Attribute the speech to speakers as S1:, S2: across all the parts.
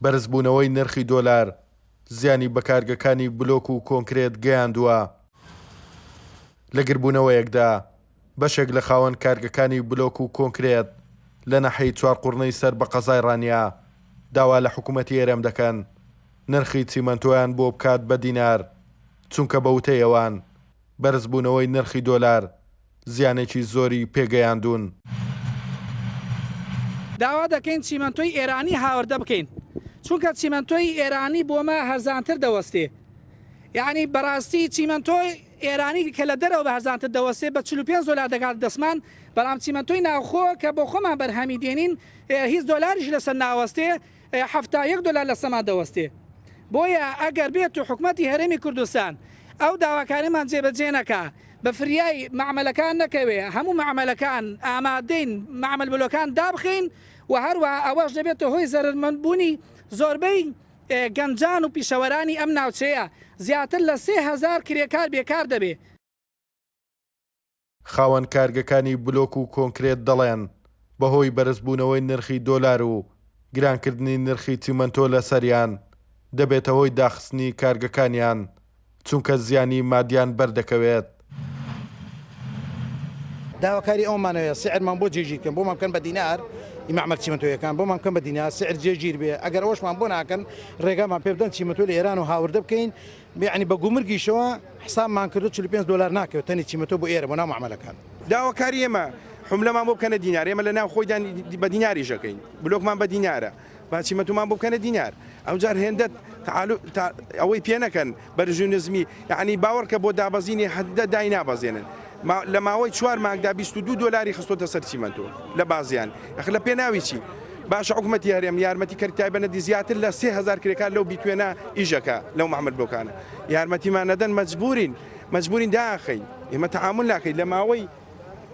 S1: بەرزبوونەوەی نرخی دۆلار زیانی بە کارگەکانی بلۆک و کۆنکرێت گەیاندووە. لە گربوونەوەیەکدا بەشێک لە خاوەن کارگەکانی بلۆک و کۆنکرێت لە نەحەی چوارقوڕنەی سەر بە قەزای ڕانیا داوا لە حکوومەتی هێرەم دەکەن نرخی چیمەنتۆیان بۆ بکات بە دینار، چونکە بە وتەیەوان بەرزبوونەوەی نرخی دۆلار زیانێکی زۆری پێگەیاندون.
S2: داوا دەکەین چیمەنتۆی ئێرانی هاوردە بکەین، چونکە چیمەنتۆی ئێرانی بۆمە هەرزانتر دەوەستێ. یعنی بەڕاستی چیمەنتۆی ئێرانی کە لە دەرەوە بە هەرزانتر دەوەستێ بە 45 دلار دەگات دەسمان، بەڵام چیمەنتۆی ناوخۆ کە بۆ خۆمان بەرهەمی دێنین هیچ دۆلاریش لەسەر ناوەستێ، 71 دلار لە سەما دەوەستێ. بۆیە ئەگەر بێت و حکوومەتی هەرێمی کوردستان ئەو داواکاریمان جێبەجێ نەکا، بە فریای معاملەکان نەکەوێ، هەموو معاملەکان ئامادەین معامل بلۆکان دابخین و هەروەها ئەوەش دەبێتە هۆی زەرمەندبوونی زۆربەی گەنجان و پیشەوەرانی ئەم ناوچەیە. زیاتر لە 3000 کرێکار بێکار دەبێ.
S1: خاوەن کارگەکانی بلۆک و کۆنکرێت دەڵێن بەهۆی بەرزبوونەوەی نرخی دۆلار و گرانکردنی نرخی چیمەنتۆ لە سەریان دەبێتە هۆی داخستنی کارگەکانیان، چونکە زیانی مادیان بەردەکەوێت.
S3: داواکاری ئەومانەوەیە سعرمان بۆ جێگیرکەن، بۆمان بکەن بە دینار معمەل چیمەنتۆیەکان، بۆمان بکەن بە دینار سعر جێگیر بێ. ئەگەر ئەوشمان بۆ ناکەن ڕێگامان پێ بدەن چیمەنتۆ لە ئێران و هاوردە بکەین، یعنی بە گومرگیشەوە حسابمان کردو 45 دلار ناکەوێت تەنی چیمەنتۆ بۆ ئێرە بۆ ناو معاملەکان.
S4: داواکاری ئێمە حملەمان بۆ بکەنە دینار، ئێمە لە ناو خۆیدان بە دیناری ژەکەین، بلۆکمان بە دینارە، با چیمەنتۆمان بۆ بکەنە دینار. ئەوجار هێندە ئەوەی پێ نەکەن بەرژونزمی، یعنی باوەڕکە بۆ دابەزینی هەندە دای نابەزێنن. لە ماوەی 4 مانگدا 22 دلاری خستۆتە سەر چیمەنتۆ لە بازیان. ئەخ لە پێناوی چی؟ باشە حکوومەتی هەرێم یارمەتی کەرتای بەنەدی زیاتر لە 3000 کرێکار لەو بیتوێنە ئیژەکە لەو معامل بلۆکانە. یارمەتیمان نەدەن مەجبورین داخەین، ئێمە تەعامل ناکەین. لە ماوەی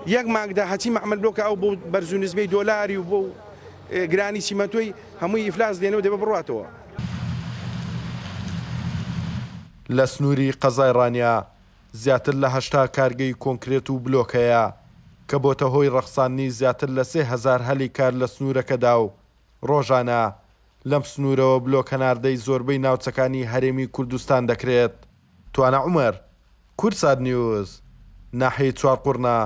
S4: 1 مانگدا هەچی معامل بلۆکە ئەو بۆ بەرزونزمەی دۆلاری و بۆ گرانی چیمەنتۆی هەمووی ئیفلاس دێنەوە دەبێ بڕاتەوە.
S1: لە سنووری قەزای ڕانیا زیاتر لە 80 کارگەی کۆنکرێت و بلۆکەیە کە بۆتە هۆی ڕەخساندنی زیاتر لە 3000 هەلی کار لە سنوورەکەدا و ڕۆژانە لەم سنوورەوە بلۆک هەناردەی زۆربەی ناوچەکانی هەرێمی کوردستان دەکرێت. توانە عومەر، کورسات نیوز، ناحەی چوارقوڕنا.